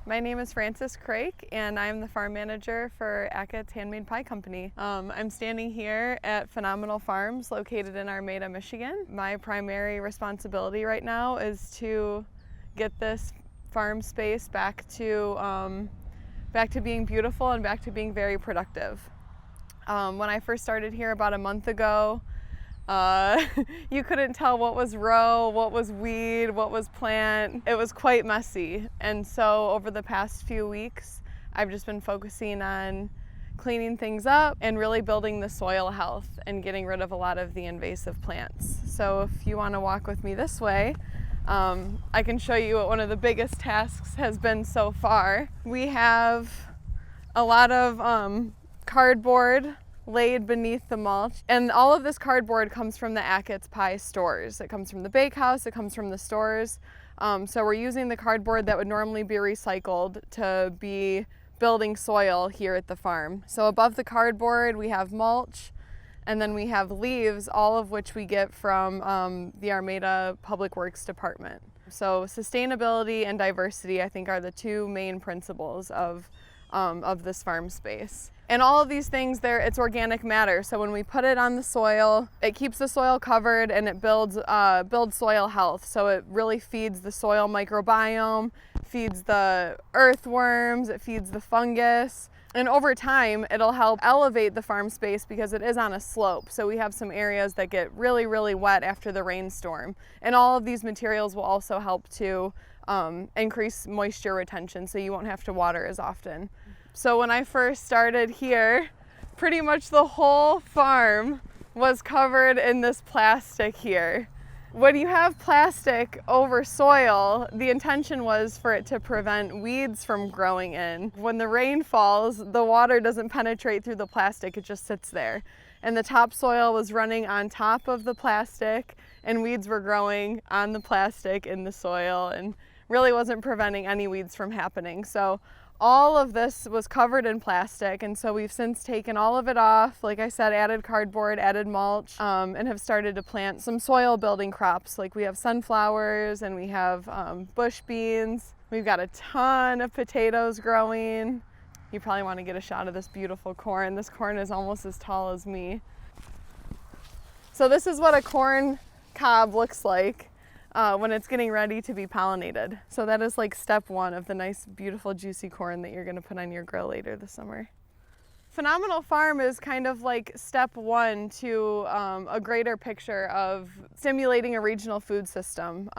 My name is Frances Craik, and I'm the farm manager for Achatz Handmade Pie Company. I'm standing here at Phenomenal Farms located in Armada, Michigan. My primary responsibility right now is to get this farm space back to being beautiful and back to being very productive. When I first started here about a month ago, you couldn't tell what was row, what was weed, what was plant. It was quite messy. And so over the past few weeks, I've just been focusing on cleaning things up and really building the soil health and getting rid of a lot of the invasive plants. So if you want to walk with me this way, I can show you what one of the biggest tasks has been so far. We have a lot of cardboard laid beneath the mulch, and all of this cardboard comes from the Achatz pie stores. It comes from the bakehouse, it comes from the stores. So we're using the cardboard that would normally be recycled to be building soil here at the farm. So above the cardboard we have mulch, and then we have leaves, all of which we get from the Armada Public Works Department. So sustainability and diversity, I think, are the two main principles of this farm space. And all of these things, it's organic matter. So when we put it on the soil, it keeps the soil covered and it builds soil health. So it really feeds the soil microbiome, feeds the earthworms, it feeds the fungus. And over time, it'll help elevate the farm space because it is on a slope. So we have some areas that get really, really wet after the rainstorm. And all of these materials will also help to increase moisture retention, so you won't have to water as often. So when I first started here, pretty much the whole farm was covered in this plastic here. When you have plastic over soil, the intention was for it to prevent weeds from growing in. When the rain falls, the water doesn't penetrate through the plastic, it just sits there. And the topsoil was running on top of the plastic, and weeds were growing on the plastic in the soil, and really wasn't preventing any weeds from happening. So all of this was covered in plastic, and so we've since taken all of it off. Like I said, added cardboard, added mulch, and have started to plant some soil building crops. Like we have sunflowers and we have bush beans. We've got a ton of potatoes growing. You probably want to get a shot of this beautiful corn. This corn is almost as tall as me. So this is what a corn cob looks like when it's getting ready to be pollinated. So that is like step one of the nice, beautiful, juicy corn that you're going to put on your grill later this summer. Phenomenal Farm is kind of like step one to a greater picture of stimulating a regional food system,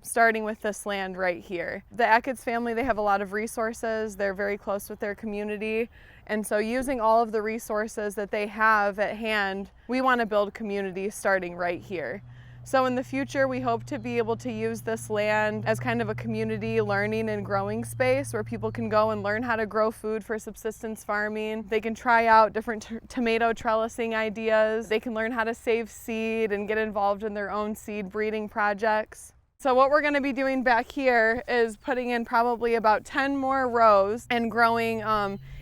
starting with this land right here. The Achatz family, they have a lot of resources. They're very close with their community. And so using all of the resources that they have at hand, we want to build community starting right here. So in the future, we hope to be able to use this land as kind of a community learning and growing space where people can go and learn how to grow food for subsistence farming. They can try out different tomato trellising ideas. They can learn how to save seed and get involved in their own seed breeding projects. So what we're going to be doing back here is putting in probably about 10 more rows and growing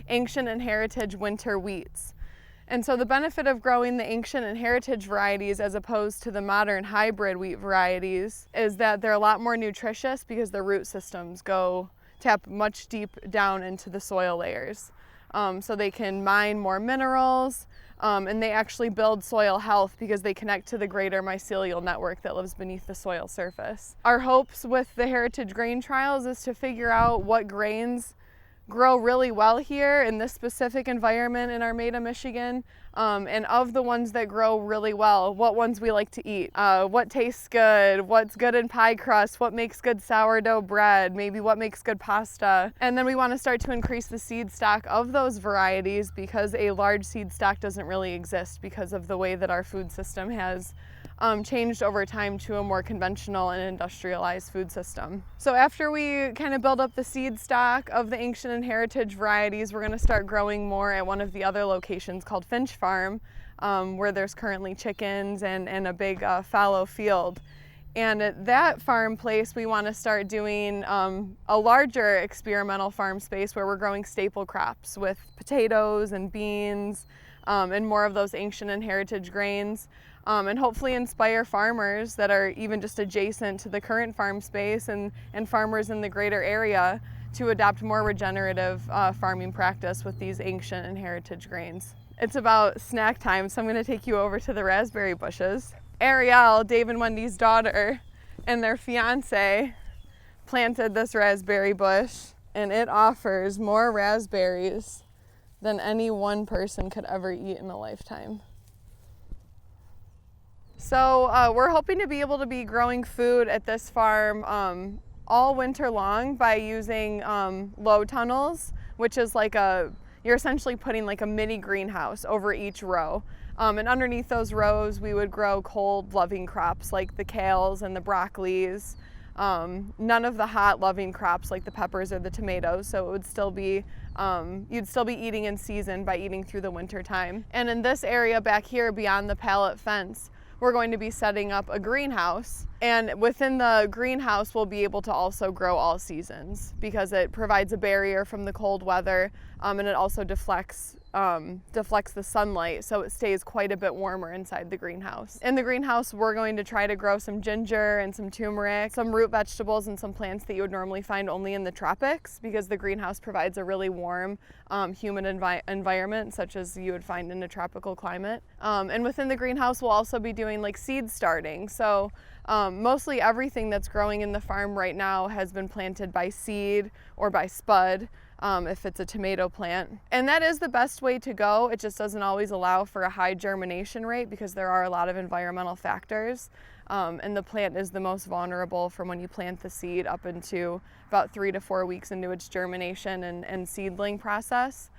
ancient and heritage winter wheats. And so the benefit of growing the ancient and heritage varieties as opposed to the modern hybrid wheat varieties is that they're a lot more nutritious because the root systems tap much deep down into the soil layers. So they can mine more minerals, and they actually build soil health because they connect to the greater mycelial network that lives beneath the soil surface. Our hopes with the heritage grain trials is to figure out what grains grow really well here in this specific environment in Armada, Michigan, and of the ones that grow really well, what ones we like to eat, what tastes good, what's good in pie crust, what makes good sourdough bread, maybe what makes good pasta. And then we want to start to increase the seed stock of those varieties because a large seed stock doesn't really exist because of the way that our food system has changed over time to a more conventional and industrialized food system. So after we kind of build up the seed stock of the ancient and heritage varieties, we're going to start growing more at one of the other locations called Finch Farm, where there's currently chickens and a big fallow field. And at that farm place, we want to start doing a larger experimental farm space where we're growing staple crops with potatoes and beans and more of those ancient and heritage grains. And hopefully inspire farmers that are even just adjacent to the current farm space and farmers in the greater area to adopt more regenerative farming practice with these ancient and heritage grains. It's about snack time, so I'm going to take you over to the raspberry bushes. Ariel, Dave and Wendy's daughter, and their fiance planted this raspberry bush, and it offers more raspberries than any one person could ever eat in a lifetime. So we're hoping to be able to be growing food at this farm all winter long by using low tunnels, which is like you're essentially putting like a mini greenhouse over each row. And underneath those rows, we would grow cold loving crops like the kales and the broccolis. None of the hot loving crops like the peppers or the tomatoes, so it would still be, you'd still be eating in season by eating through the winter time. And in this area back here beyond the pallet fence, we're going to be setting up a greenhouse, and within the greenhouse we'll be able to also grow all seasons because it provides a barrier from the cold weather, and it also deflects the sunlight, so it stays quite a bit warmer inside the greenhouse. In the greenhouse, we're going to try to grow some ginger and some turmeric, some root vegetables, and some plants that you would normally find only in the tropics because the greenhouse provides a really warm, humid environment such as you would find in a tropical climate. And within the greenhouse, we'll also be doing like seed starting. So mostly everything that's growing in the farm right now has been planted by seed or by spud. If it's a tomato plant. And that is the best way to go. It just doesn't always allow for a high germination rate because there are a lot of environmental factors. And the plant is the most vulnerable from when you plant the seed up into about 3 to 4 weeks into its germination and seedling process.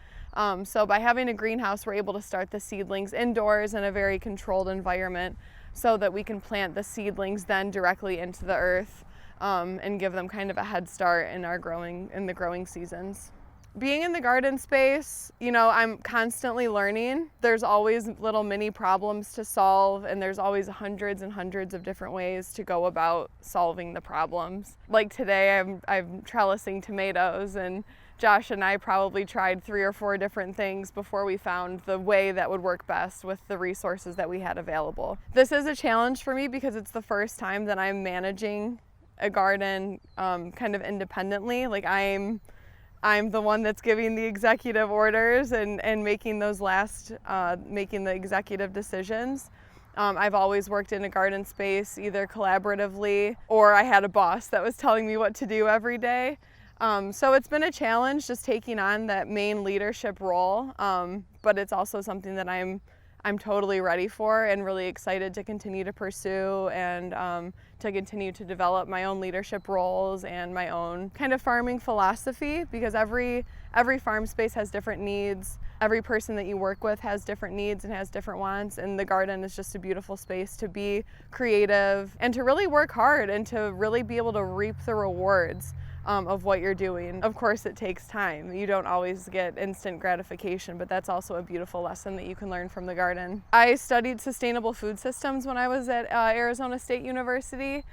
So by having a greenhouse, we're able to start the seedlings indoors in a very controlled environment so that we can plant the seedlings then directly into the earth. And give them kind of a head start in the growing seasons. Being in the garden space, you know, I'm constantly learning. There's always little mini problems to solve, and there's always hundreds and hundreds of different ways to go about solving the problems. Like today, I'm trellising tomatoes, and Josh and I probably tried 3 or 4 different things before we found the way that would work best with the resources that we had available. This is a challenge for me because it's the first time that I'm managing a garden kind of independently. Like I'm the one that's giving the executive orders and making those making the executive decisions. I've always worked in a garden space either collaboratively or I had a boss that was telling me what to do every day. So it's been a challenge just taking on that main leadership role, but it's also something that I'm totally ready for and really excited to continue to pursue and to continue to develop my own leadership roles and my own kind of farming philosophy because every farm space has different needs. Every person that you work with has different needs and has different wants, and the garden is just a beautiful space to be creative and to really work hard and to really be able to reap the rewards of what you're doing. Of course, it takes time. You don't always get instant gratification, but that's also a beautiful lesson that you can learn from the garden. I studied sustainable food systems when I was at Arizona State University,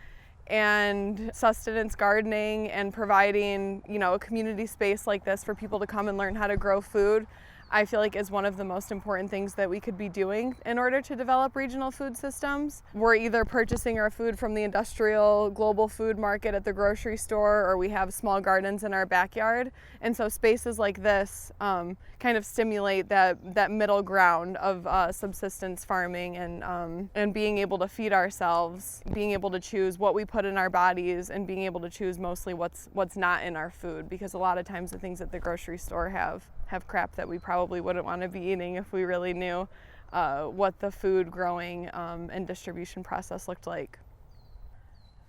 and sustenance gardening and providing, you know, a community space like this for people to come and learn how to grow food, I feel like is one of the most important things that we could be doing in order to develop regional food systems. We're either purchasing our food from the industrial global food market at the grocery store, or we have small gardens in our backyard. And so spaces like this kind of stimulate that middle ground of subsistence farming and being able to feed ourselves, being able to choose what we put in our bodies, and being able to choose mostly what's not in our food, because a lot of times the things at the grocery store have crap that we probably wouldn't want to be eating if we really knew what the food growing and distribution process looked like.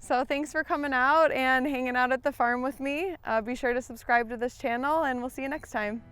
So thanks for coming out and hanging out at the farm with me. Be sure to subscribe to this channel, and we'll see you next time.